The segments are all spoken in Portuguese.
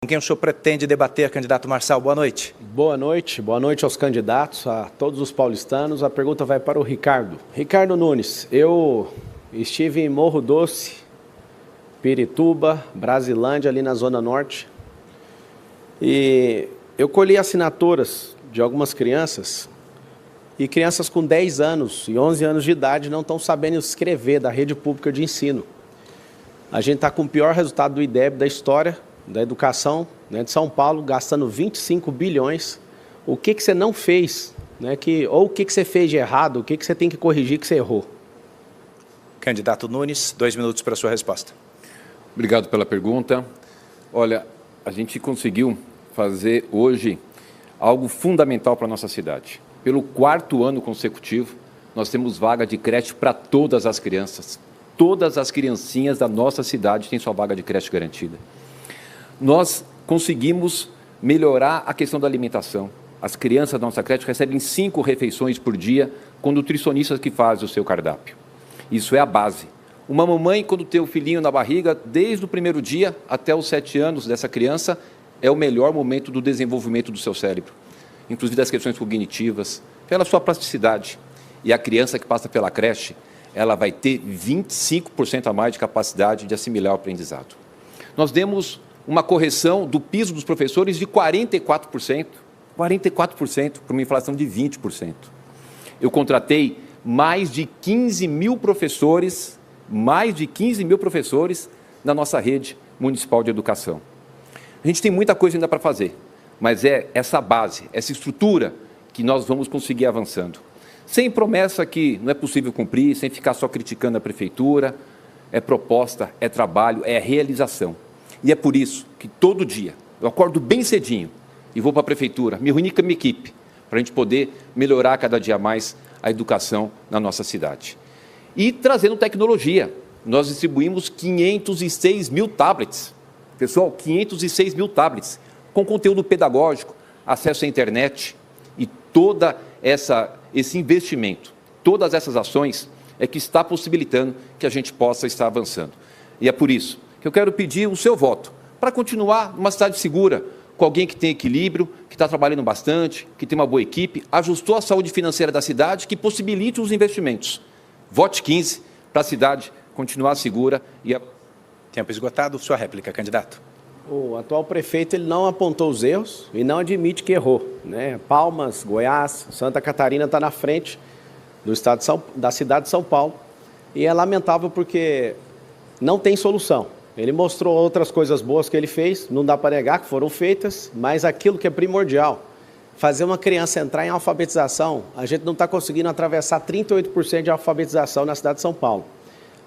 Com quem o senhor pretende debater, candidato Marçal? Boa noite. Boa noite aos candidatos, a todos os paulistanos. A pergunta vai para o Ricardo. Ricardo Nunes, eu estive em Morro Doce, Pirituba, Brasilândia, ali na Zona Norte, e eu colhi assinaturas de algumas crianças, e crianças com 10 anos e 11 anos de idade não estão sabendo escrever da rede pública de ensino. A gente está com o pior resultado do IDEB da história da educação, né, de São Paulo, gastando 25 bilhões. O que você não fez, né, ou o que você fez de errado, o que você tem que corrigir que você errou? Candidato Nunes, 2 minutos para a sua resposta. Obrigado pela pergunta. Olha, a gente conseguiu fazer hoje algo fundamental para a nossa cidade. Pelo 4º ano consecutivo, nós temos vaga de creche para todas as crianças. Todas as criancinhas da nossa cidade têm sua vaga de creche garantida. Nós conseguimos melhorar a questão da alimentação. As crianças da nossa creche recebem 5 refeições por dia com nutricionistas que fazem o seu cardápio. Isso é a base. Uma mamãe, quando tem o filhinho na barriga, desde o primeiro dia até os 7 anos dessa criança, é o melhor momento do desenvolvimento do seu cérebro, inclusive das questões cognitivas, pela sua plasticidade. E a criança que passa pela creche, ela vai ter 25% a mais de capacidade de assimilar o aprendizado. Nós demos uma correção do piso dos professores de 44%, para uma inflação de 20%. Eu contratei mais de 15 mil professores na nossa rede municipal de educação. A gente tem muita coisa ainda para fazer, mas é essa base, essa estrutura que nós vamos conseguir avançando. Sem promessa que não é possível cumprir, sem ficar só criticando a prefeitura, é proposta, é trabalho, é realização. E é por isso que todo dia eu acordo bem cedinho e vou para a prefeitura, me reunir com a minha equipe, para a gente poder melhorar cada dia mais a educação na nossa cidade. E trazendo tecnologia, nós distribuímos 506 mil tablets. Pessoal, 506 mil tablets, com conteúdo pedagógico, acesso à internet e todo esse investimento, todas essas ações é que está possibilitando que a gente possa estar avançando. E é por isso que eu quero pedir o seu voto para continuar numa cidade segura, com alguém que tem equilíbrio, que está trabalhando bastante, que tem uma boa equipe, ajustou a saúde financeira da cidade, que possibilite os investimentos. Vote 15 para a cidade continuar segura. Tempo esgotado, sua réplica, candidato. O atual prefeito ele não apontou os erros e não admite que errou, né? Palmas, Goiás, Santa Catarina está na frente do estado da cidade de São Paulo, e é lamentável porque não tem solução. Ele mostrou outras coisas boas que ele fez, não dá para negar que foram feitas, mas aquilo que é primordial, fazer uma criança entrar em alfabetização, a gente não está conseguindo atravessar 38% de alfabetização na cidade de São Paulo.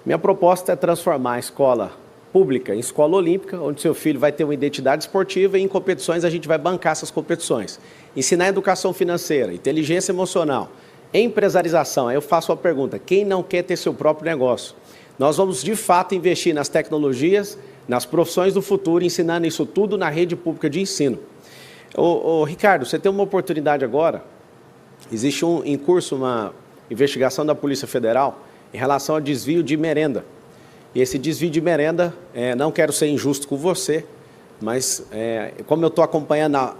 Minha proposta é transformar a escola pública em escola olímpica, onde seu filho vai ter uma identidade esportiva e em competições a gente vai bancar essas competições. Ensinar educação financeira, inteligência emocional, empresarização. Aí eu faço uma pergunta, quem não quer ter seu próprio negócio? Nós vamos, de fato, investir nas tecnologias, nas profissões do futuro, ensinando isso tudo na rede pública de ensino. Ricardo, você tem uma oportunidade agora, existe em curso uma investigação da Polícia Federal em relação ao desvio de merenda. E esse desvio de merenda, não quero ser injusto com você, mas como eu estou acompanhando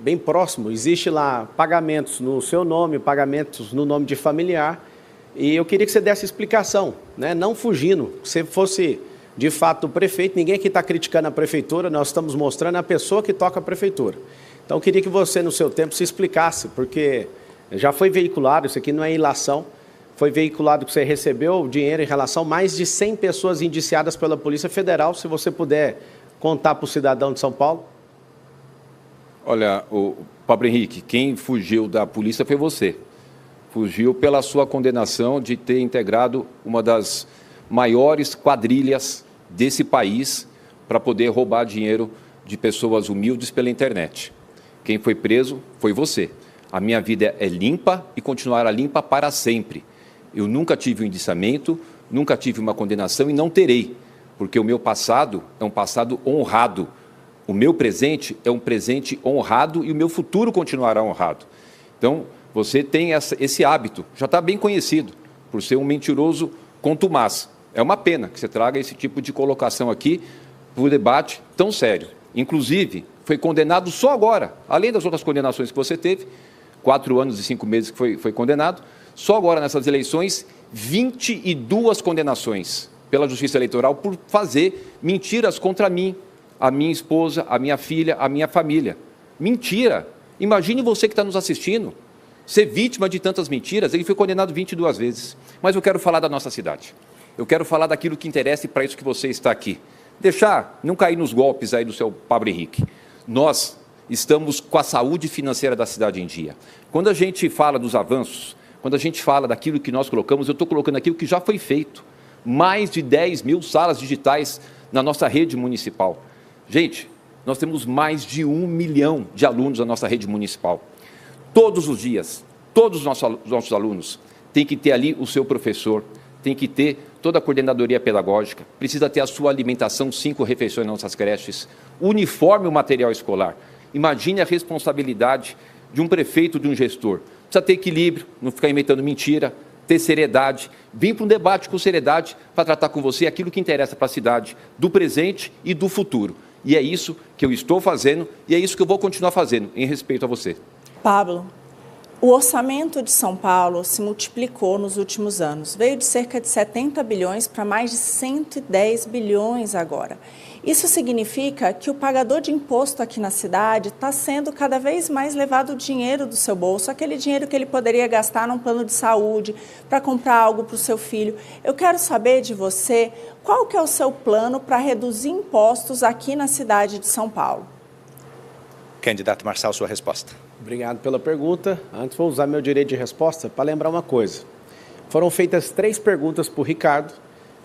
bem próximo, existe lá pagamentos no seu nome, pagamentos no nome de familiar, e eu queria que você desse explicação, né? Não fugindo. Se fosse, de fato, o prefeito, ninguém aqui está criticando a prefeitura, nós estamos mostrando a pessoa que toca a prefeitura. Então, eu queria que você, no seu tempo, se explicasse, porque já foi veiculado, isso aqui não é ilação, foi veiculado que você recebeu dinheiro em relação a mais de 100 pessoas indiciadas pela Polícia Federal, se você puder contar para o cidadão de São Paulo. Olha, o Pablo Henrique, quem fugiu da polícia foi você. Fugiu pela sua condenação de ter integrado uma das maiores quadrilhas desse país para poder roubar dinheiro de pessoas humildes pela internet. Quem foi preso foi você. A minha vida é limpa e continuará limpa para sempre. Eu nunca tive um indiciamento, nunca tive uma condenação e não terei, porque o meu passado é um passado honrado. O meu presente é um presente honrado e o meu futuro continuará honrado. Então, você tem esse hábito, já está bem conhecido, por ser um mentiroso contumaz. É uma pena que você traga esse tipo de colocação aqui para o debate tão sério. Inclusive, foi condenado só agora, além das outras condenações que você teve, 4 anos e 5 meses que foi condenado, só agora nessas eleições, 22 condenações pela Justiça Eleitoral por fazer mentiras contra mim, a minha esposa, a minha filha, a minha família. Mentira! Imagine você que está nos assistindo, ser vítima de tantas mentiras. Ele foi condenado 22 vezes. Mas eu quero falar da nossa cidade. Eu quero falar daquilo que interessa e para isso que você está aqui. Não cair nos golpes aí do seu Pablo Henrique. Nós estamos com a saúde financeira da cidade em dia. Quando a gente fala dos avanços, quando a gente fala daquilo que nós colocamos, eu estou colocando aquilo que já foi feito. Mais de 10 mil salas digitais na nossa rede municipal. Gente, nós temos mais de 1 milhão de alunos na nossa rede municipal. Todos os dias, todos os nossos alunos têm que ter ali o seu professor, tem que ter toda a coordenadoria pedagógica, precisa ter a sua alimentação, 5 refeições nas nossas creches, uniforme o material escolar. Imagine a responsabilidade de um prefeito, de um gestor. Precisa ter equilíbrio, não ficar inventando mentira, ter seriedade, vir para um debate com seriedade para tratar com você aquilo que interessa para a cidade, do presente e do futuro. E é isso que eu estou fazendo e é isso que eu vou continuar fazendo, em respeito a você. Pablo, o orçamento de São Paulo se multiplicou nos últimos anos. Veio de cerca de 70 bilhões para mais de 110 bilhões agora. Isso significa que o pagador de imposto aqui na cidade está sendo cada vez mais levado o dinheiro do seu bolso, aquele dinheiro que ele poderia gastar num plano de saúde, para comprar algo para o seu filho. Eu quero saber de você, qual que é o seu plano para reduzir impostos aqui na cidade de São Paulo? Candidato Marçal, sua resposta. Obrigado pela pergunta. Antes vou usar meu direito de resposta para lembrar uma coisa. Foram feitas 3 perguntas para o Ricardo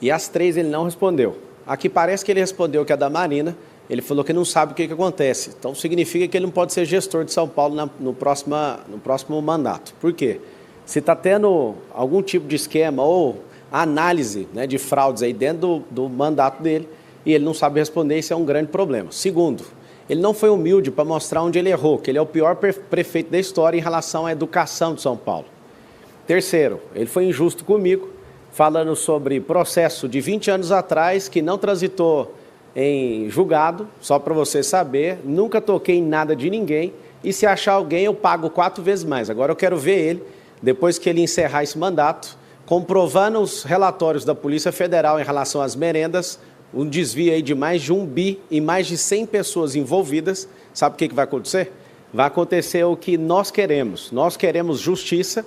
e as 3 ele não respondeu. Aqui parece que ele respondeu que é da Marina, ele falou que não sabe o que acontece. Então significa que ele não pode ser gestor de São Paulo no próximo mandato. Por quê? Se está tendo algum tipo de esquema ou análise, né, de fraudes aí dentro do mandato dele e ele não sabe responder, isso é um grande problema. Segundo, ele não foi humilde para mostrar onde ele errou, que ele é o pior prefeito da história em relação à educação de São Paulo. Terceiro, ele foi injusto comigo, falando sobre processo de 20 anos atrás que não transitou em julgado, só para você saber, nunca toquei em nada de ninguém e se achar alguém eu pago 4 vezes mais. Agora eu quero ver ele, depois que ele encerrar esse mandato, comprovando os relatórios da Polícia Federal em relação às merendas, um desvio aí de mais de 1 bi e mais de 100 pessoas envolvidas. Sabe o que vai acontecer? Vai acontecer o que nós queremos. Nós queremos justiça,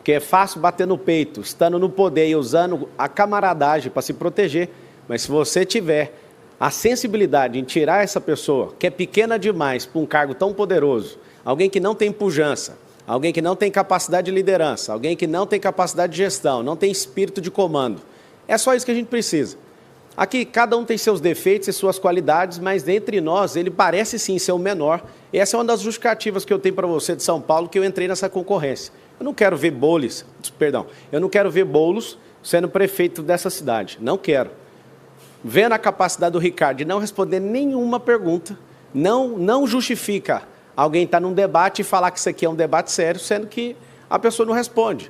que é fácil bater no peito, estando no poder e usando a camaradagem para se proteger, mas se você tiver a sensibilidade em tirar essa pessoa, que é pequena demais para um cargo tão poderoso, alguém que não tem pujança, alguém que não tem capacidade de liderança, alguém que não tem capacidade de gestão, não tem espírito de comando, é só isso que a gente precisa. Aqui, cada um tem seus defeitos e suas qualidades, mas entre nós, ele parece sim ser o menor. E essa é uma das justificativas que eu tenho para você de São Paulo, que eu entrei nessa concorrência. Eu não quero ver eu não quero ver Boulos sendo prefeito dessa cidade. Não quero. Vendo a capacidade do Ricardo de não responder nenhuma pergunta, não justifica alguém estar num debate e falar que isso aqui é um debate sério, sendo que a pessoa não responde.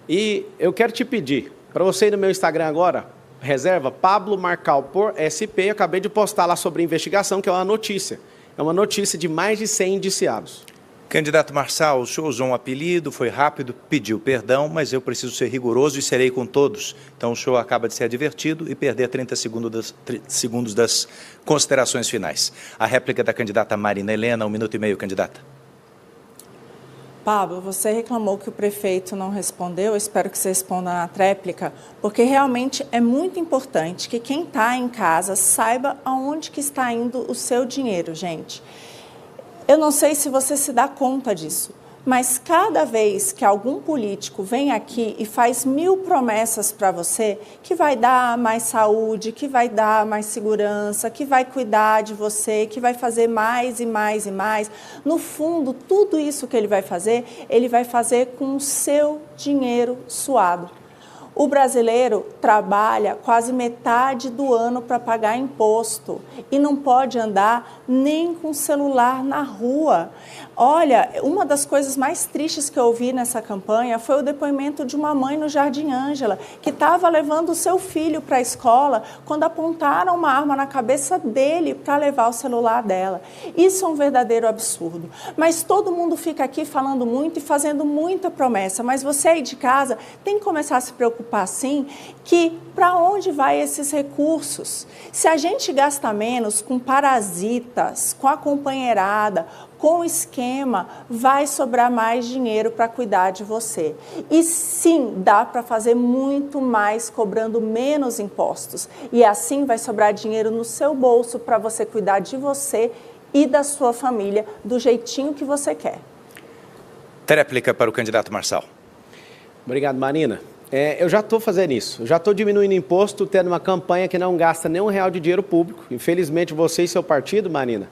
E eu quero te pedir, para você ir no meu Instagram agora, reserva Pablo Marcal por SP, eu acabei de postar lá sobre a investigação, que é uma notícia. É uma notícia de mais de 100 indiciados. Candidato Marçal, o senhor usou um apelido, foi rápido, pediu perdão, mas eu preciso ser rigoroso e serei com todos. Então o senhor acaba de ser advertido e perder 30 segundos das considerações finais. A réplica da candidata Marina Helena, 1 minuto e meio, candidata. Pablo, você reclamou que o prefeito não respondeu, eu espero que você responda na tréplica, porque realmente é muito importante que quem está em casa saiba aonde que está indo o seu dinheiro, gente. Eu não sei se você se dá conta disso, mas cada vez que algum político vem aqui e faz 1000 promessas para você, que vai dar mais saúde, que vai dar mais segurança, que vai cuidar de você, que vai fazer mais e mais e mais, no fundo, tudo isso que ele vai fazer com o seu dinheiro suado. O brasileiro trabalha quase metade do ano para pagar imposto e não pode andar nem com celular na rua. Olha, uma das coisas mais tristes que eu ouvi nessa campanha foi o depoimento de uma mãe no Jardim Ângela, que estava levando o seu filho para a escola quando apontaram uma arma na cabeça dele para levar o celular dela. Isso é um verdadeiro absurdo. Mas todo mundo fica aqui falando muito e fazendo muita promessa, mas você aí de casa tem que começar a se preocupar assim, que para onde vai esses recursos? Se a gente gasta menos com parasitas, com a companheirada, com o esquema, vai sobrar mais dinheiro para cuidar de você. E sim, dá para fazer muito mais cobrando menos impostos. E assim vai sobrar dinheiro no seu bolso para você cuidar de você e da sua família do jeitinho que você quer. Tréplica para o candidato Marçal. Obrigado, Marina. Eu já estou fazendo isso, eu já estou diminuindo imposto, tendo uma campanha que não gasta nem R$1 de dinheiro público. Infelizmente, você e seu partido, Marina,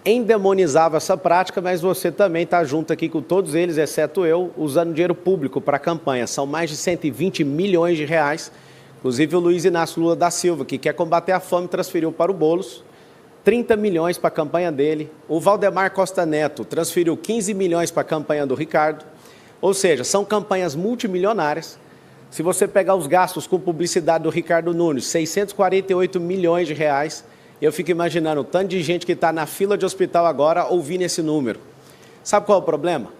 endemonizavam essa prática, mas você também está junto aqui com todos eles, exceto eu, usando dinheiro público para a campanha. São mais de 120 milhões de reais. Inclusive o Luiz Inácio Lula da Silva, que quer combater a fome, transferiu para o Boulos 30 milhões para a campanha dele. O Valdemar Costa Neto transferiu 15 milhões para a campanha do Ricardo. Ou seja, são campanhas multimilionárias. Se você pegar os gastos com publicidade do Ricardo Nunes, 648 milhões de reais, eu fico imaginando o tanto de gente que está na fila de hospital agora ouvindo esse número. Sabe qual é o problema?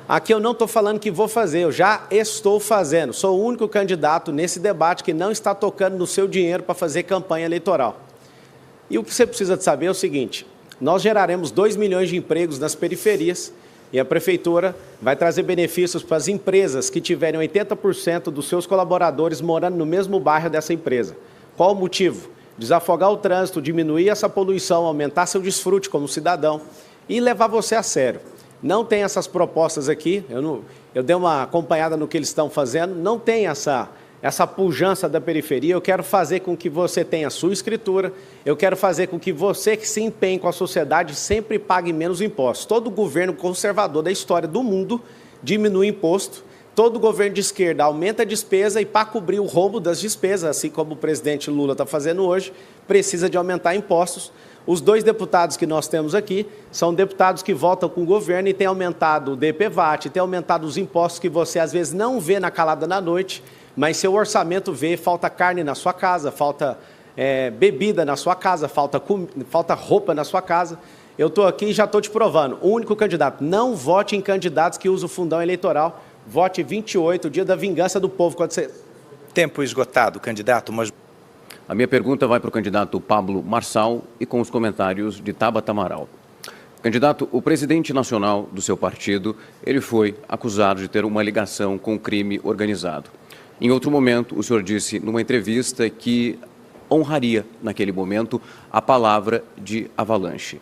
Aqui eu não estou falando que vou fazer, eu já estou fazendo. Sou o único candidato nesse debate que não está tocando no seu dinheiro para fazer campanha eleitoral. E o que você precisa de saber é o seguinte, nós geraremos 2 milhões de empregos nas periferias, e a Prefeitura vai trazer benefícios para as empresas que tiverem 80% dos seus colaboradores morando no mesmo bairro dessa empresa. Qual o motivo? Desafogar o trânsito, diminuir essa poluição, aumentar seu desfrute como cidadão e levar você a sério. Não tem essas propostas aqui, eu dei uma acompanhada no que eles estão fazendo, não tem essa pujança da periferia. Eu quero fazer com que você tenha a sua escritura, eu quero fazer com que você que se empenhe com a sociedade sempre pague menos impostos. Todo governo conservador da história do mundo diminui imposto, todo governo de esquerda aumenta a despesa e para cobrir o rombo das despesas, assim como o presidente Lula está fazendo hoje, precisa de aumentar impostos. Os 2 deputados que nós temos aqui são deputados que votam com o governo e têm aumentado o DPVAT, têm aumentado os impostos que você às vezes não vê na calada da noite, mas seu orçamento vê, falta carne na sua casa, falta bebida na sua casa, falta roupa na sua casa. Eu estou aqui e já estou te provando, o único candidato, não vote em candidatos que usam o fundão eleitoral, vote 28, o dia da vingança do povo. Quando você... Tempo esgotado, candidato, mas... A minha pergunta vai para o candidato Pablo Marçal e com os comentários de Tabata Amaral. Candidato, o presidente nacional do seu partido, ele foi acusado de ter uma ligação com o crime organizado. Em outro momento, o senhor disse numa entrevista que honraria, naquele momento, a palavra de Avalanche.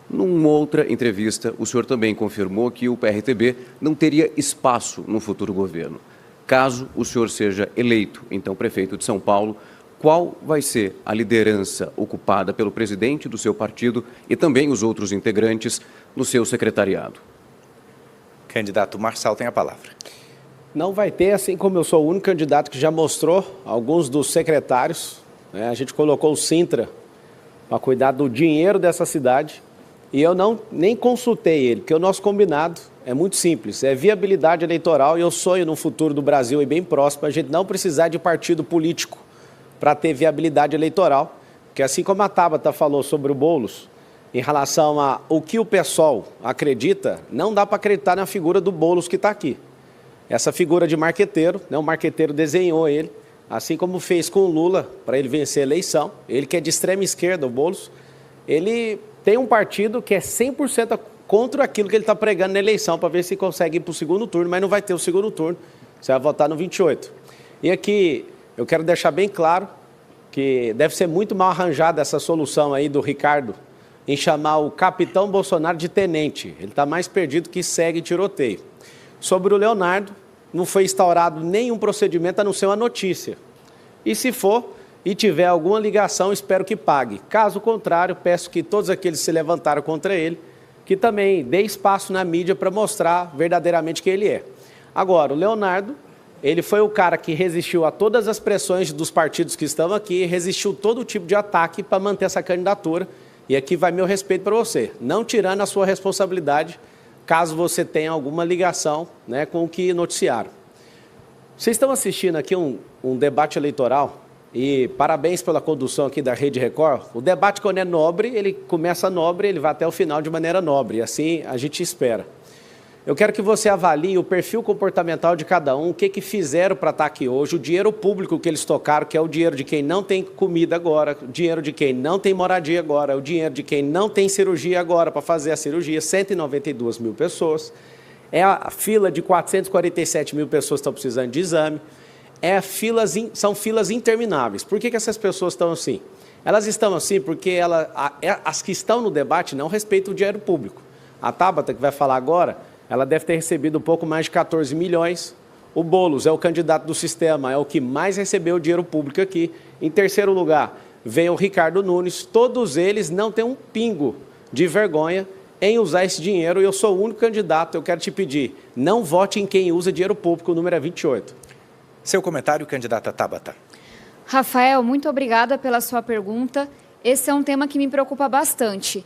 Numa outra entrevista, o senhor também confirmou que o PRTB não teria espaço no futuro governo. Caso o senhor seja eleito, então, prefeito de São Paulo, qual vai ser a liderança ocupada pelo presidente do seu partido e também os outros integrantes no seu secretariado? Candidato Marçal tem a palavra. Não vai ter, assim como eu sou o único candidato que já mostrou alguns dos secretários, né? A gente colocou o Sintra para cuidar do dinheiro dessa cidade e eu nem consultei ele, porque o nosso combinado é muito simples, é viabilidade eleitoral e eu sonho no futuro do Brasil e bem próximo a gente não precisar de partido político para ter viabilidade eleitoral, porque assim como a Tabata falou sobre o Boulos, em relação a o que o PSOL acredita, não dá para acreditar na figura do Boulos que está aqui. Essa figura de marqueteiro, né, o marqueteiro desenhou ele, assim como fez com o Lula para ele vencer a eleição. Ele que é de extrema esquerda, o Boulos, ele tem um partido que é 100% contra aquilo que ele está pregando na eleição, para ver se consegue ir para o segundo turno, mas não vai ter o segundo turno, você vai votar no 28. E aqui eu quero deixar bem claro que deve ser muito mal arranjada essa solução aí do Ricardo em chamar o capitão Bolsonaro de tenente. Ele está mais perdido que segue tiroteio. Sobre o Leonardo, não foi instaurado nenhum procedimento a não ser uma notícia. E se for e tiver alguma ligação, espero que pague. Caso contrário, peço que todos aqueles que se levantaram contra ele, que também dê espaço na mídia para mostrar verdadeiramente quem ele é. Agora, o Leonardo ele foi o cara que resistiu a todas as pressões dos partidos que estão aqui, resistiu todo tipo de ataque para manter essa candidatura. E aqui vai meu respeito para você, não tirando a sua responsabilidade, caso você tenha alguma ligação, né, com o que noticiaram. Vocês estão assistindo aqui um debate eleitoral, e parabéns pela condução aqui da Rede Record. O debate, quando é nobre, ele começa nobre, ele vai até o final de maneira nobre, e assim a gente espera. Eu quero que você avalie o perfil comportamental de cada um, o que fizeram para estar aqui hoje, o dinheiro público que eles tocaram, que é o dinheiro de quem não tem comida agora, o dinheiro de quem não tem moradia agora, o dinheiro de quem não tem cirurgia agora para fazer a cirurgia, 192 mil pessoas. É a fila de 447 mil pessoas que estão precisando de exame. São filas intermináveis. Por que essas pessoas estão assim? Elas estão assim porque as que estão no debate não respeitam o dinheiro público. A Tabata, que vai falar agora, ela deve ter recebido um pouco mais de 14 milhões. O Boulos é o candidato do sistema, é o que mais recebeu dinheiro público aqui. Em terceiro lugar, vem o Ricardo Nunes. Todos eles não têm um pingo de vergonha em usar esse dinheiro. Eu sou o único candidato, eu quero te pedir, não vote em quem usa dinheiro público, o número é 28. Seu comentário, candidata Tabata. Rafael, muito obrigada pela sua pergunta. Esse é um tema que me preocupa bastante.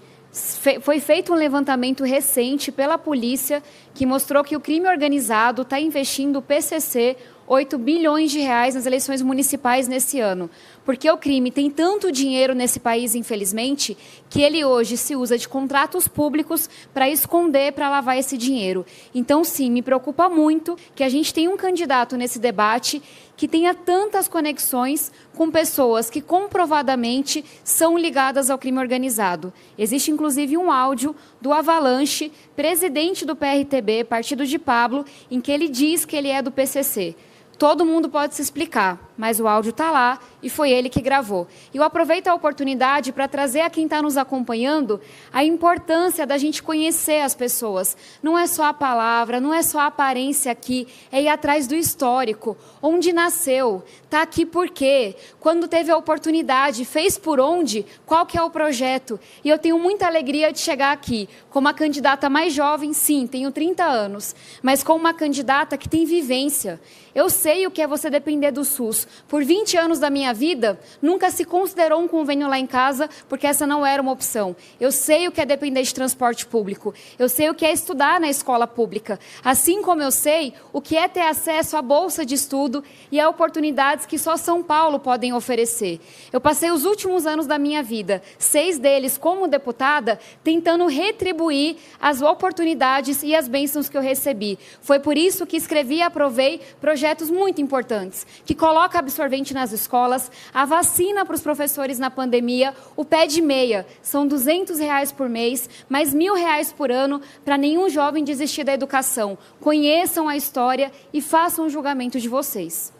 Foi feito um levantamento recente pela polícia que mostrou que o crime organizado está investindo o PCC 8 bilhões de reais nas eleições municipais nesse ano. Porque o crime tem tanto dinheiro nesse país, infelizmente, que ele hoje se usa de contratos públicos para esconder, para lavar esse dinheiro. Então, sim, me preocupa muito que a gente tenha um candidato nesse debate que tenha tantas conexões com pessoas que comprovadamente são ligadas ao crime organizado. Existe, inclusive, um áudio do Avalanche, presidente do PRTB, partido de Pablo, em que ele diz que ele é do PCC. Todo mundo pode se explicar, mas o áudio está lá e foi ele que gravou. E eu aproveito a oportunidade para trazer a quem está nos acompanhando a importância da gente conhecer as pessoas. Não é só a palavra, não é só a aparência aqui, é ir atrás do histórico. Onde nasceu, está aqui por quê, quando teve a oportunidade, fez por onde, qual que é o projeto. E eu tenho muita alegria de chegar aqui como a candidata mais jovem, sim, tenho 30 anos, mas como uma candidata que tem vivência. Eu sei o que é você depender do SUS. Por 20 anos da minha vida, nunca se considerou um convênio lá em casa, porque essa não era uma opção. Eu sei o que é depender de transporte público. Eu sei o que é estudar na escola pública. Assim como eu sei o que é ter acesso à bolsa de estudo e a oportunidades que só São Paulo podem oferecer. Eu passei os últimos anos da minha vida, 6 deles como deputada, tentando retribuir as oportunidades e as bênçãos que eu recebi. Foi por isso que escrevi e aprovei projetos muito importantes, que coloca absorvente nas escolas, a vacina para os professores na pandemia, o pé de meia, são R$200 por mês, mais R$1.000 por ano, para nenhum jovem desistir da educação. Conheçam a história e façam o julgamento de vocês.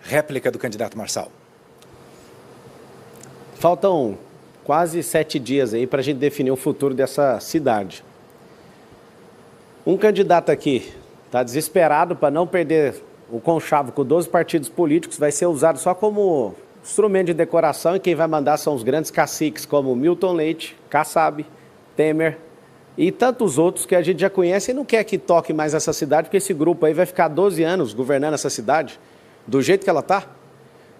Réplica do candidato Marçal. Faltam quase 7 dias aí para a gente definir o futuro dessa cidade. Um candidato aqui está desesperado para não perder o conchavo com 12 partidos políticos, vai ser usado só como instrumento de decoração, e quem vai mandar são os grandes caciques como Milton Leite, Kassab, Temer e tantos outros que a gente já conhece e não quer que toque mais essa cidade, porque esse grupo aí vai ficar 12 anos governando essa cidade do jeito que ela está.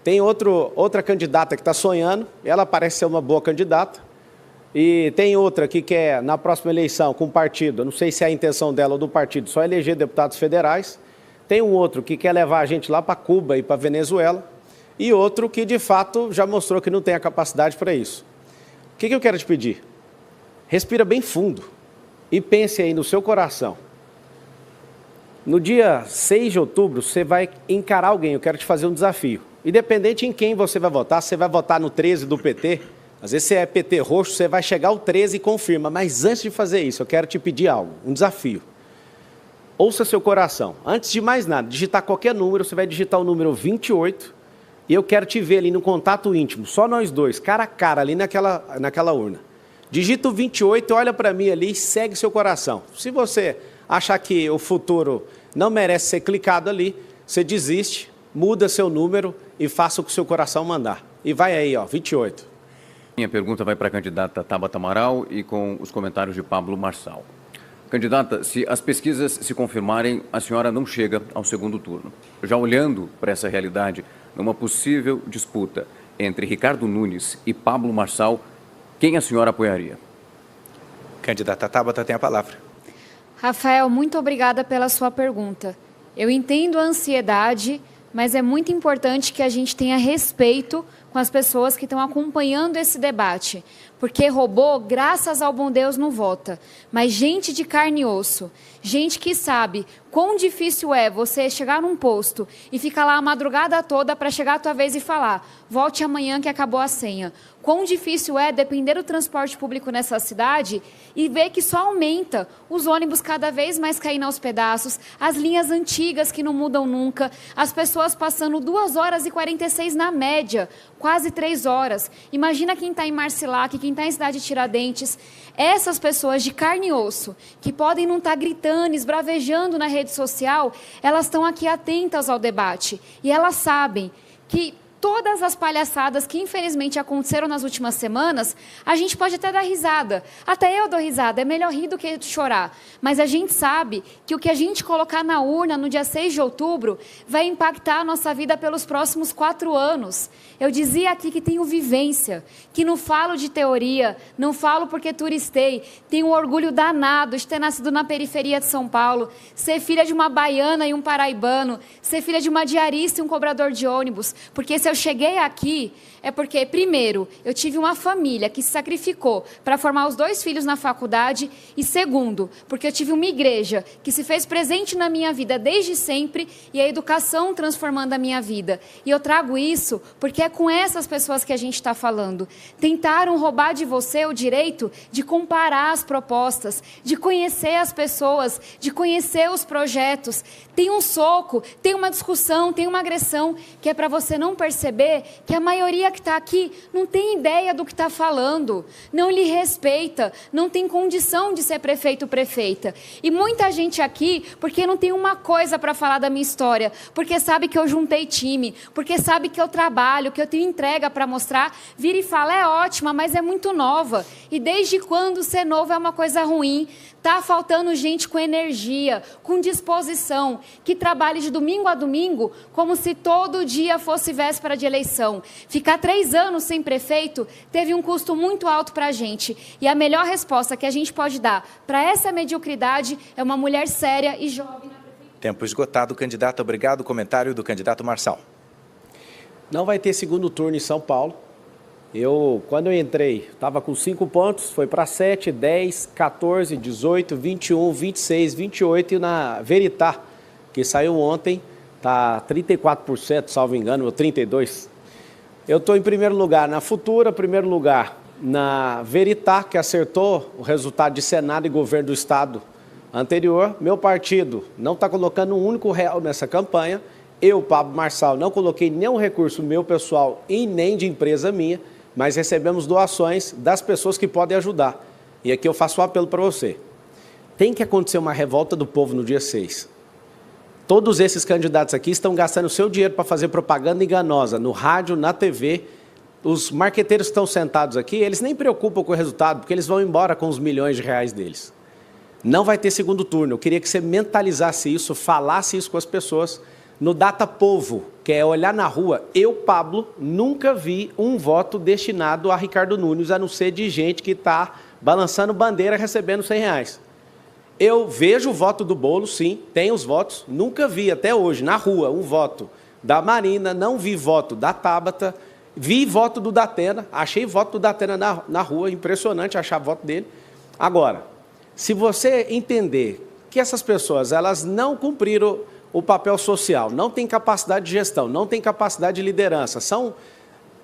Tem outra candidata que está sonhando, ela parece ser uma boa candidata, e tem outra que quer, na próxima eleição, com o partido, não sei se é a intenção dela ou do partido, só eleger deputados federais. Tem um outro que quer levar a gente lá para Cuba e para Venezuela, e outro que, de fato, já mostrou que não tem a capacidade para isso. O que eu quero te pedir? Respira bem fundo e pense aí no seu coração. No dia 6 de outubro, você vai encarar alguém, eu quero te fazer um desafio. Independente em quem você vai votar no 13 do PT, às vezes você é PT roxo, você vai chegar ao 13 e confirma, mas antes de fazer isso, eu quero te pedir algo, um desafio. Ouça seu coração. Antes de mais nada, digitar qualquer número, você vai digitar o número 28 e eu quero te ver ali no contato íntimo, só nós dois, cara a cara, ali naquela urna. Digita o 28, olha para mim ali e segue seu coração. Se você achar que o futuro não merece ser clicado ali, você desiste, muda seu número e faça o que o seu coração mandar. E vai aí, ó, 28. Minha pergunta vai para a candidata Tabata Amaral e com os comentários de Pablo Marçal. Candidata, se as pesquisas se confirmarem, a senhora não chega ao segundo turno. Já olhando para essa realidade, numa possível disputa entre Ricardo Nunes e Pablo Marçal, quem a senhora apoiaria? Candidata Tabata tem a palavra. Rafael, muito obrigada pela sua pergunta. Eu entendo a ansiedade, mas é muito importante que a gente tenha respeito com as pessoas que estão acompanhando esse debate. Porque robô, graças ao bom Deus, não vota. Mas gente de carne e osso, gente que sabe quão difícil é você chegar num posto e ficar lá a madrugada toda para chegar a tua vez e falar, volte amanhã que acabou a senha. Quão difícil é depender do transporte público nessa cidade e ver que só aumenta os ônibus cada vez mais caindo aos pedaços, as linhas antigas que não mudam nunca, as pessoas passando 2 horas e 46 na média, quase 3 horas. Imagina quem está em Marcilac, quem está em Cidade Tiradentes. Essas pessoas de carne e osso, que podem não estar gritando, esbravejando na rede social, elas estão aqui atentas ao debate. E elas sabem que todas as palhaçadas que infelizmente aconteceram nas últimas semanas, a gente pode até dar risada. Até eu dou risada, é melhor rir do que chorar. Mas a gente sabe que o que a gente colocar na urna no dia 6 de outubro vai impactar a nossa vida pelos próximos 4 anos. Eu dizia aqui que tenho vivência, que não falo de teoria, não falo porque turistei, tenho um orgulho danado de ter nascido na periferia de São Paulo, ser filha de uma baiana e um paraibano, ser filha de uma diarista e um cobrador de ônibus, porque se eu cheguei aqui é porque, primeiro, eu tive uma família que se sacrificou para formar os 2 filhos na faculdade e, segundo, porque eu tive uma igreja que se fez presente na minha vida desde sempre e a educação transformando a minha vida. E eu trago isso porque é com essas pessoas que a gente está falando. Tentaram roubar de você o direito de comparar as propostas, de conhecer as pessoas, de conhecer os projetos. Tem um soco, tem uma discussão, tem uma agressão que é para você não perceber que a maioria que está aqui não tem ideia do que está falando, não lhe respeita, não tem condição de ser prefeito ou prefeita. E muita gente aqui, porque não tem uma coisa para falar da minha história, porque sabe que eu juntei time, porque sabe que eu trabalho, que eu tenho entrega para mostrar, vira e fala, é ótima, mas é muito nova. E desde quando ser novo é uma coisa ruim? Está faltando gente com energia, com disposição, que trabalhe de domingo a domingo como se todo dia fosse véspera de eleição. Ficar 3 anos sem prefeito teve um custo muito alto para a gente. E a melhor resposta que a gente pode dar para essa mediocridade é uma mulher séria e jovem na prefeitura. Tempo esgotado, candidato. Obrigado. Comentário do candidato Marçal. Não vai ter segundo turno em São Paulo. Quando eu entrei, estava com 5 pontos, foi para 7, 10, 14, 18, 21, 26, 28 e na Veritá, que saiu ontem, está 34%, salvo engano, ou 32%. Eu estou em primeiro lugar na Futura, primeiro lugar na Veritá, que acertou o resultado de Senado e governo do Estado anterior. Meu partido não está colocando um único real nessa campanha. Eu, Pablo Marçal, não coloquei nenhum recurso meu pessoal e nem de empresa minha, mas recebemos doações das pessoas que podem ajudar. E aqui eu faço um apelo para você. Tem que acontecer uma revolta do povo no dia 6. Todos esses candidatos aqui estão gastando seu dinheiro para fazer propaganda enganosa, no rádio, na TV. Os marqueteiros que estão sentados aqui, eles nem preocupam com o resultado, porque eles vão embora com os milhões de reais deles. Não vai ter segundo turno. Eu queria que você mentalizasse isso, falasse isso com as pessoas. No Data Povo, que é olhar na rua, eu, Pablo, nunca vi um voto destinado a Ricardo Nunes, a não ser de gente que está balançando bandeira recebendo R$100. Eu vejo o voto do Boulos, sim, tem os votos, nunca vi até hoje, na rua, um voto da Marina, não vi voto da Tabata, vi voto do Datena, achei voto do Datena na rua, impressionante achar voto dele. Agora, se você entender que essas pessoas, elas não cumpriram o papel social, não têm capacidade de gestão, não têm capacidade de liderança, são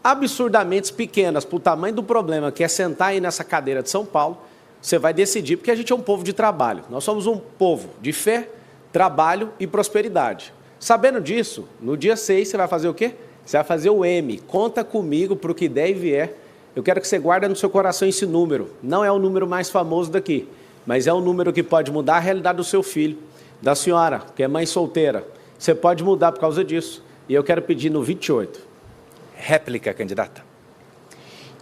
absurdamente pequenas para o tamanho do problema que é sentar aí nessa cadeira de São Paulo, você vai decidir, porque a gente é um povo de trabalho. Nós somos um povo de fé, trabalho e prosperidade. Sabendo disso, no dia 6 você vai fazer o quê? Você vai fazer o M, conta comigo para o que der e vier. Eu quero que você guarde no seu coração esse número. Não é o número mais famoso daqui, mas é um número que pode mudar a realidade do seu filho, da senhora, que é mãe solteira. Você pode mudar por causa disso. E eu quero pedir no 28. Réplica, candidata.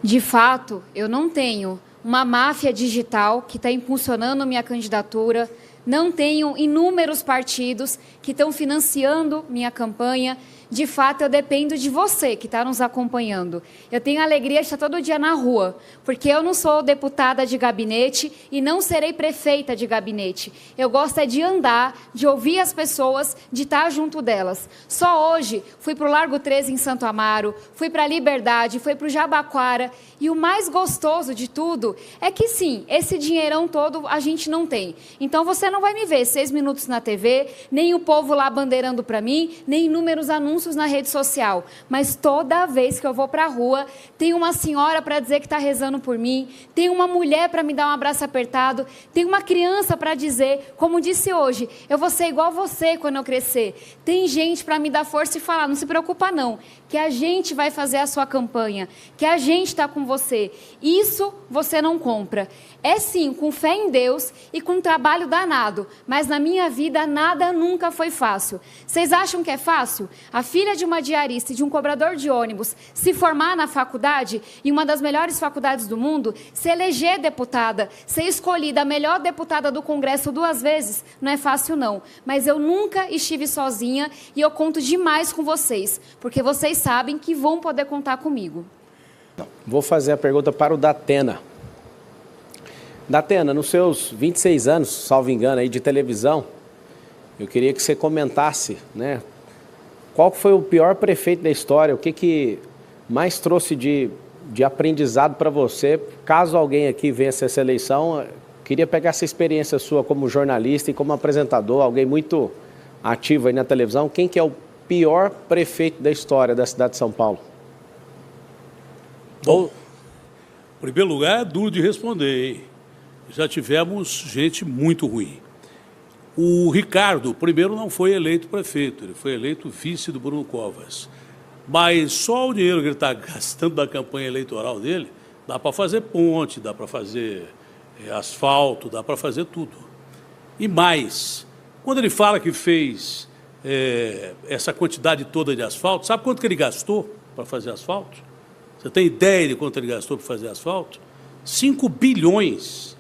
De fato, eu não tenho uma máfia digital que está impulsionando minha candidatura, não tenho inúmeros partidos que estão financiando minha campanha. De fato, eu dependo de você que está nos acompanhando. Eu tenho a alegria de estar todo dia na rua, porque eu não sou deputada de gabinete e não serei prefeita de gabinete. Eu gosto de andar, de ouvir as pessoas, de estar junto delas. Só hoje fui para o Largo 13 em Santo Amaro, fui para a Liberdade, fui para o Jabaquara. E o mais gostoso de tudo é que, sim, esse dinheirão todo a gente não tem. Então, você não vai me ver 6 minutos na TV, nem o povo lá bandeirando para mim, nem inúmeros anúncios na rede social, mas toda vez que eu vou para a rua, tem uma senhora para dizer que está rezando por mim, tem uma mulher para me dar um abraço apertado, tem uma criança para dizer, como disse hoje, eu vou ser igual você quando eu crescer. Tem gente para me dar força e falar, não se preocupa não, que a gente vai fazer a sua campanha, que a gente está com você. Isso você não compra. É sim, com fé em Deus e com trabalho danado, mas na minha vida nada nunca foi fácil. Vocês acham que é fácil? A filha de uma diarista e de um cobrador de ônibus se formar na faculdade, em uma das melhores faculdades do mundo, se eleger deputada, ser escolhida a melhor deputada do Congresso 2 vezes, não é fácil não. Mas eu nunca estive sozinha e eu conto demais com vocês, porque vocês sabem que vão poder contar comigo. Vou fazer a pergunta para o Datena. Datena, nos seus 26 anos, salvo engano, aí, de televisão, eu queria que você comentasse, né? Qual foi o pior prefeito da história? O que mais trouxe de aprendizado para você? Caso alguém aqui vença essa eleição, queria pegar essa experiência sua como jornalista e como apresentador, alguém muito ativo aí na televisão. Quem que é o pior prefeito da história da cidade de São Paulo? Bom, em primeiro lugar, é duro de responder, hein? Já tivemos gente muito ruim. O Ricardo, primeiro, não foi eleito prefeito, ele foi eleito vice do Bruno Covas. Mas só o dinheiro que ele está gastando na campanha eleitoral dele, dá para fazer ponte, dá para fazer asfalto, dá para fazer tudo. E mais, quando ele fala que fez essa quantidade toda de asfalto, sabe quanto que ele gastou para fazer asfalto? Você tem ideia de quanto ele gastou para fazer asfalto? 5 bilhões.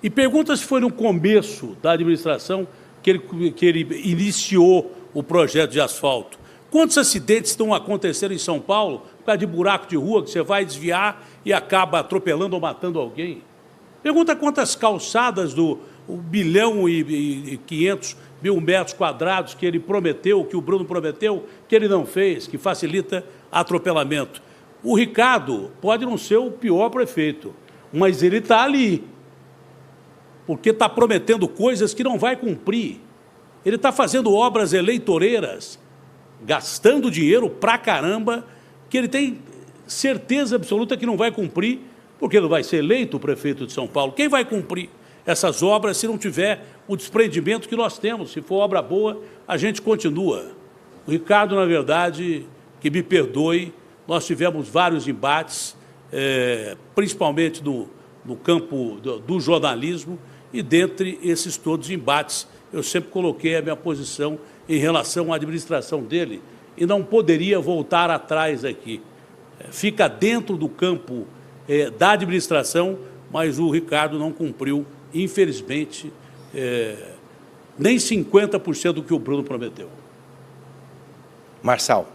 E pergunta se foi no começo da administração que ele iniciou o projeto de asfalto. Quantos acidentes estão acontecendo em São Paulo por causa de buraco de rua que você vai desviar e acaba atropelando ou matando alguém? Pergunta quantas calçadas do 1.500.000 metros quadrados que ele prometeu, que o Bruno prometeu, que ele não fez, que facilita atropelamento. O Ricardo pode não ser o pior prefeito, mas ele está ali, porque está prometendo coisas que não vai cumprir. Ele está fazendo obras eleitoreiras, gastando dinheiro pra caramba, que ele tem certeza absoluta que não vai cumprir, porque ele vai ser eleito o prefeito de São Paulo. Quem vai cumprir essas obras se não tiver o desprendimento que nós temos? Se for obra boa, a gente continua. O Ricardo, na verdade, que me perdoe, nós tivemos vários embates, principalmente no campo do jornalismo, e dentre esses todos embates, eu sempre coloquei a minha posição em relação à administração dele e não poderia voltar atrás aqui. Fica dentro do campo da administração, mas o Ricardo não cumpriu, infelizmente, nem 50% do que o Bruno prometeu. Marçal.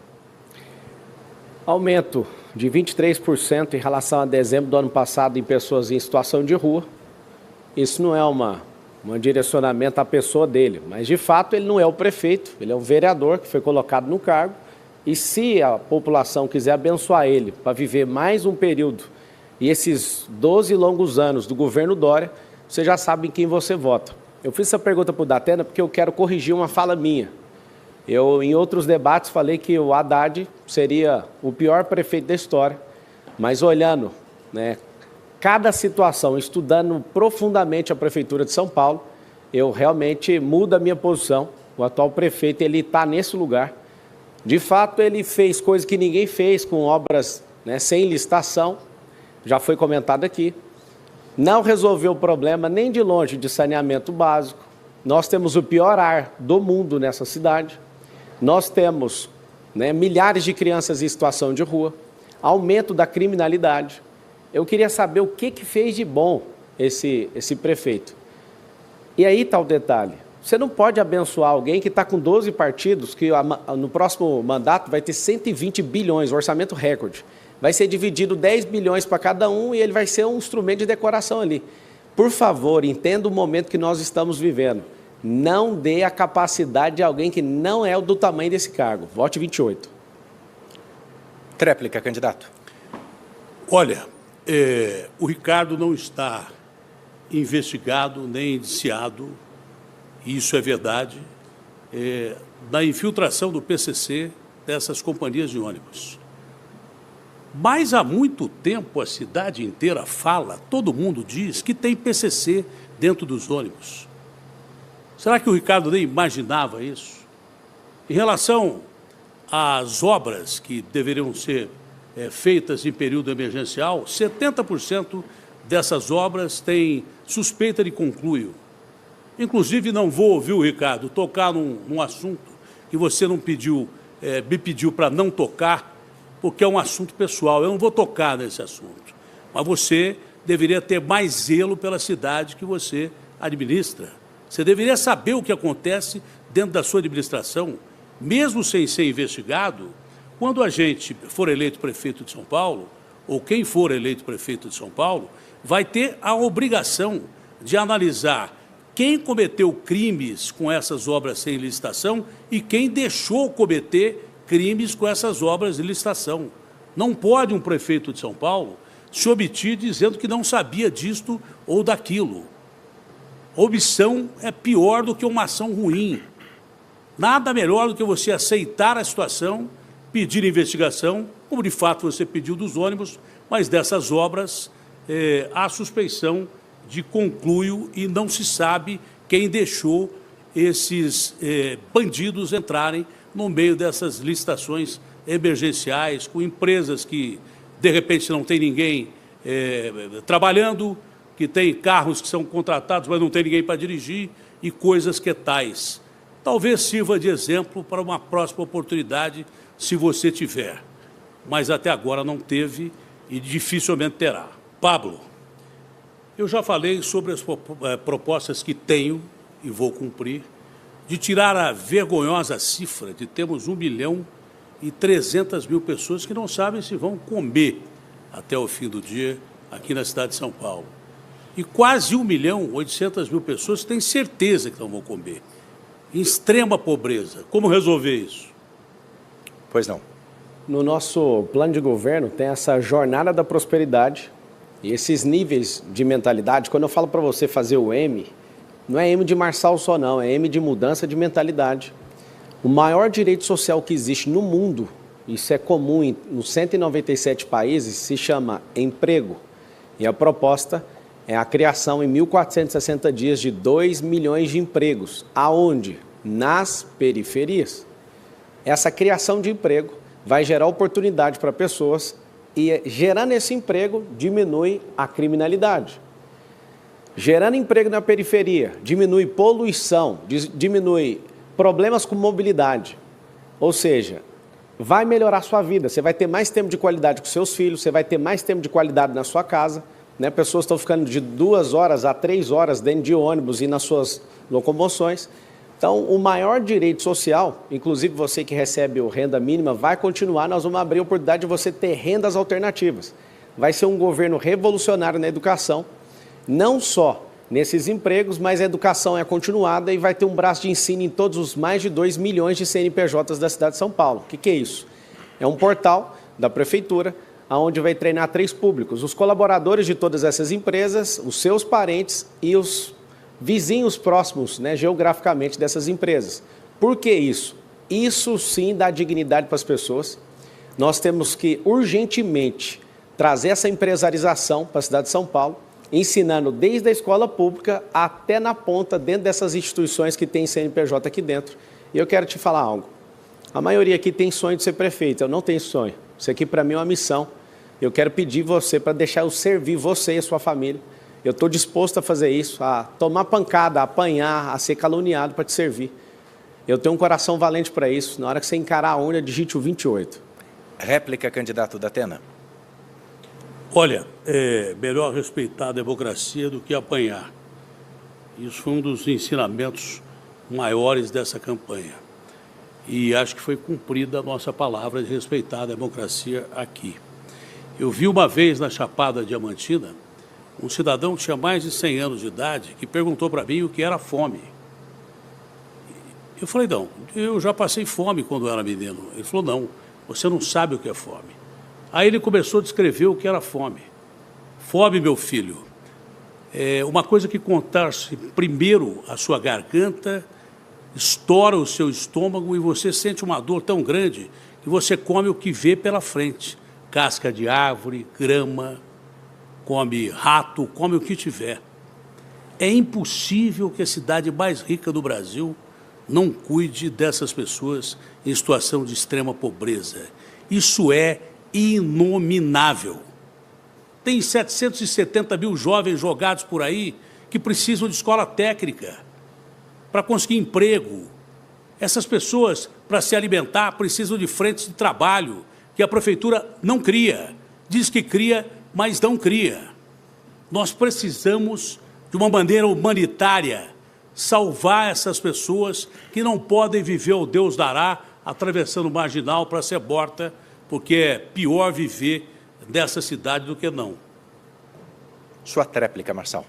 Aumento de 23% em relação a dezembro do ano passado em pessoas em situação de rua. Isso não é um direcionamento à pessoa dele, mas de fato ele não é o prefeito, ele é um vereador que foi colocado no cargo, e se a população quiser abençoar ele para viver mais um período e esses 12 longos anos do governo Dória, você já sabe em quem você vota. Eu fiz essa pergunta para o Datena porque eu quero corrigir uma fala minha. Eu, em outros debates, falei que o Haddad seria o pior prefeito da história, mas olhando, né, cada situação, estudando profundamente a Prefeitura de São Paulo, eu realmente mudo a minha posição. O atual prefeito, ele está nesse lugar. De fato, ele fez coisas que ninguém fez, com obras, né, sem licitação, já foi comentado aqui. Não resolveu o problema nem de longe de saneamento básico. Nós temos o pior ar do mundo nessa cidade. Nós temos, né, milhares de crianças em situação de rua, aumento da criminalidade. Eu queria saber o que fez de bom esse prefeito. E aí está o detalhe. Você não pode abençoar alguém que está com 12 partidos, que no próximo mandato vai ter 120 bilhões, orçamento recorde. Vai ser dividido 10 bilhões para cada um e ele vai ser um instrumento de decoração ali. Por favor, entenda o momento que nós estamos vivendo. Não dê a capacidade de alguém que não é do tamanho desse cargo. Vote 28. Tréplica, candidato. Olha, o Ricardo não está investigado nem indiciado, isso é verdade, na infiltração do PCC dessas companhias de ônibus. Mas há muito tempo a cidade inteira fala, todo mundo diz que tem PCC dentro dos ônibus. Será que o Ricardo nem imaginava isso? Em relação às obras que deveriam ser feitas em período emergencial, 70% dessas obras têm suspeita de conluio. Inclusive, não vou ouvir o Ricardo tocar num assunto que você não pediu, me pediu para não tocar, porque é um assunto pessoal. Eu não vou tocar nesse assunto. Mas você deveria ter mais zelo pela cidade que você administra. Você deveria saber o que acontece dentro da sua administração, mesmo sem ser investigado. Quando a gente for eleito prefeito de São Paulo, ou quem for eleito prefeito de São Paulo, vai ter a obrigação de analisar quem cometeu crimes com essas obras sem licitação e quem deixou cometer crimes com essas obras de licitação. Não pode um prefeito de São Paulo se omitir dizendo que não sabia disto ou daquilo. Omissão é pior do que uma ação ruim. Nada melhor do que você aceitar a situação, pedir investigação, como de fato você pediu dos ônibus, mas dessas obras há suspeição de conluio e não se sabe quem deixou esses bandidos entrarem no meio dessas licitações emergenciais, com empresas que, de repente, não tem ninguém trabalhando, que tem carros que são contratados, mas não tem ninguém para dirigir, e coisas que tais. Talvez sirva de exemplo para uma próxima oportunidade, se você tiver. Mas até agora não teve e dificilmente terá. Pablo, eu já falei sobre as propostas que tenho, e vou cumprir, de tirar a vergonhosa cifra de termos 1.300.000 pessoas que não sabem se vão comer até o fim do dia aqui na cidade de São Paulo. E quase 1.800.000 pessoas têm certeza que não vão comer. Em extrema pobreza. Como resolver isso? Pois não. No nosso plano de governo tem essa jornada da prosperidade e esses níveis de mentalidade. Quando eu falo para você fazer o M, não é M de Marçal só não, é M de mudança de mentalidade. O maior direito social que existe no mundo, isso é comum nos 197 países, se chama emprego. E a proposta é a criação em 1.460 dias de 2 milhões de empregos. Aonde? Nas periferias. Essa criação de emprego vai gerar oportunidade para pessoas e, gerando esse emprego, diminui a criminalidade. Gerando emprego na periferia, diminui poluição, diminui problemas com mobilidade. Ou seja, vai melhorar a sua vida. Você vai ter mais tempo de qualidade com seus filhos, você vai ter mais tempo de qualidade na sua casa. Pessoas estão ficando de 2 horas a 3 horas dentro de ônibus e nas suas locomoções. Então, o maior direito social, inclusive você que recebe o renda mínima, vai continuar. Nós vamos abrir a oportunidade de você ter rendas alternativas. Vai ser um governo revolucionário na educação, não só nesses empregos, mas a educação é continuada e vai ter um braço de ensino em todos os mais de 2 milhões de CNPJs da cidade de São Paulo. O que é isso? É um portal da prefeitura, onde vai treinar 3 públicos, os colaboradores de todas essas empresas, os seus parentes e os vizinhos próximos, geograficamente, dessas empresas. Por que isso? Isso sim dá dignidade para as pessoas. Nós temos que urgentemente trazer essa empresarização para a cidade de São Paulo, ensinando desde a escola pública até na ponta, dentro dessas instituições que tem CNPJ aqui dentro. E eu quero te falar algo. A maioria aqui tem sonho de ser prefeito, eu não tenho sonho. Isso aqui para mim é uma missão. Eu quero pedir você para deixar eu servir você e a sua família. Eu estou disposto a fazer isso, a tomar pancada, a apanhar, a ser caluniado para te servir. Eu tenho um coração valente para isso. Na hora que você encarar a urna, digite o 28. Réplica, candidato da Atena. Olha, é melhor respeitar a democracia do que apanhar. Isso foi um dos ensinamentos maiores dessa campanha. E acho que foi cumprida a nossa palavra de respeitar a democracia aqui. Eu vi uma vez na Chapada Diamantina um cidadão que tinha mais de 100 anos de idade que perguntou para mim o que era fome. Eu falei, não, eu já passei fome quando eu era menino. Ele falou, não, você não sabe o que é fome. Aí ele começou a descrever o que era fome. Fome, meu filho, é uma coisa que contorce primeiro a sua garganta, estoura o seu estômago e você sente uma dor tão grande que você come o que vê pela frente. Casca de árvore, grama, come rato, come o que tiver. É impossível que a cidade mais rica do Brasil não cuide dessas pessoas em situação de extrema pobreza. Isso é inominável. Tem 770 mil jovens jogados por aí que precisam de escola técnica para conseguir emprego. Essas pessoas, para se alimentar, precisam de frentes de trabalho que a prefeitura não cria. Diz que cria, mas não cria. Nós precisamos, de uma maneira humanitária, salvar essas pessoas que não podem viver o Deus dará atravessando o marginal para ser morta, porque é pior viver dessa cidade do que não. Sua tréplica, Marçal.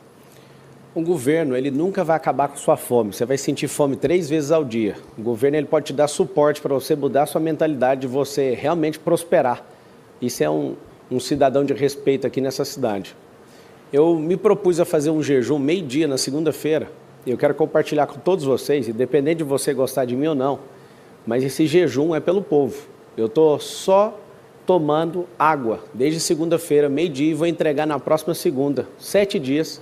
O governo, ele nunca vai acabar com sua fome. Você vai sentir fome 3 vezes ao dia. O governo, ele pode te dar suporte para você mudar a sua mentalidade, de você realmente prosperar. Isso é um cidadão de respeito aqui nessa cidade. Eu me propus a fazer um jejum meio-dia na segunda-feira. Eu quero compartilhar com todos vocês, independente de você gostar de mim ou não, mas esse jejum é pelo povo. Eu estou só tomando água desde segunda-feira, meio-dia, e vou entregar na próxima segunda, 7 dias,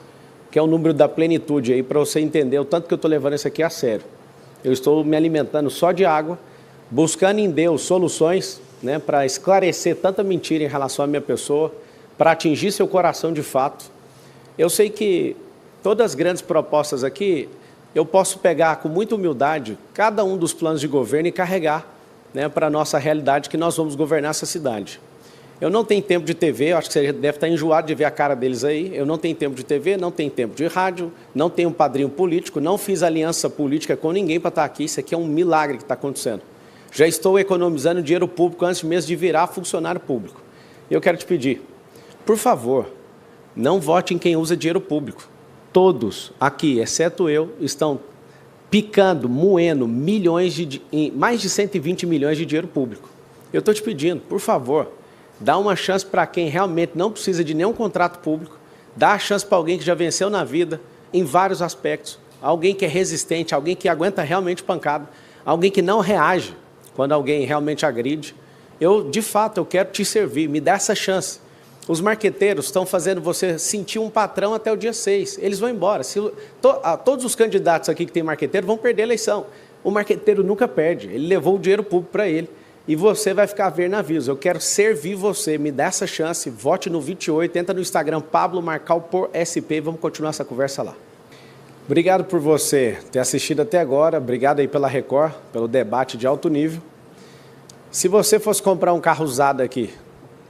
que é o número da plenitude aí, para você entender o tanto que eu estou levando isso aqui a sério. Eu estou me alimentando só de água, buscando em Deus soluções, né, para esclarecer tanta mentira em relação à minha pessoa, para atingir seu coração de fato. Eu sei que todas as grandes propostas aqui, eu posso pegar com muita humildade cada um dos planos de governo e carregar, né, para a nossa realidade, que nós vamos governar essa cidade. Eu não tenho tempo de TV, eu acho que você deve estar enjoado de ver a cara deles aí. Eu não tenho tempo de TV, não tenho tempo de rádio, não tenho um padrinho político, não fiz aliança política com ninguém para estar aqui. Isso aqui é um milagre que está acontecendo. Já estou economizando dinheiro público antes mesmo de virar funcionário público. Eu quero te pedir, por favor, não vote em quem usa dinheiro público. Todos aqui, exceto eu, estão picando, moendo mais de 120 milhões de dinheiro público. Eu estou te pedindo, por favor, dá uma chance para quem realmente não precisa de nenhum contrato público, dá a chance para alguém que já venceu na vida, em vários aspectos, alguém que é resistente, alguém que aguenta realmente pancada, alguém que não reage quando alguém realmente agride. De fato, eu quero te servir, me dá essa chance. Os marqueteiros estão fazendo você sentir um patrão até o dia 6. Eles vão embora. Todos os candidatos aqui que tem marqueteiro vão perder a eleição. O marqueteiro nunca perde. Ele levou o dinheiro público para ele. E você vai ficar a ver navios. Eu quero servir você. Me dá essa chance. Vote no 28. Entra no Instagram, Pablo Marcal por SP. Vamos continuar essa conversa lá. Obrigado por você ter assistido até agora. Obrigado aí pela Record, pelo debate de alto nível. Se você fosse comprar um carro usado aqui,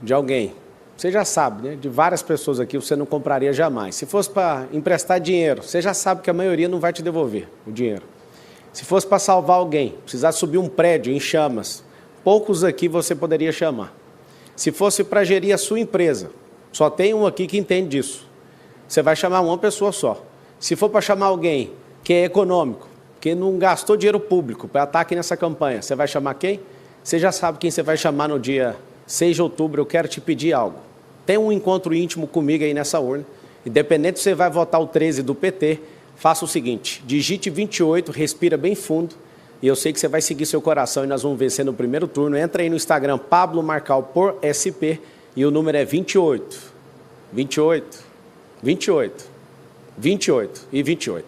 de alguém, você já sabe, né? De várias pessoas aqui, você não compraria jamais. Se fosse para emprestar dinheiro, você já sabe que a maioria não vai te devolver o dinheiro. Se fosse para salvar alguém, precisar subir um prédio em chamas, poucos aqui você poderia chamar. Se fosse para gerir a sua empresa, só tem um aqui que entende disso. Você vai chamar uma pessoa só. Se for para chamar alguém que é econômico, que não gastou dinheiro público para estar aqui nessa campanha, você vai chamar quem? Você já sabe quem você vai chamar no dia 6 de outubro. Eu quero te pedir algo. Tem um encontro íntimo comigo aí nessa urna. Independente se você vai votar o 13 do PT, faça o seguinte, digite 28, respira bem fundo, e eu sei que você vai seguir seu coração e nós vamos vencer no primeiro turno. Entra aí no Instagram, Pablo Marcal por SP, e o número é 28, 28, 28, 28 e 28.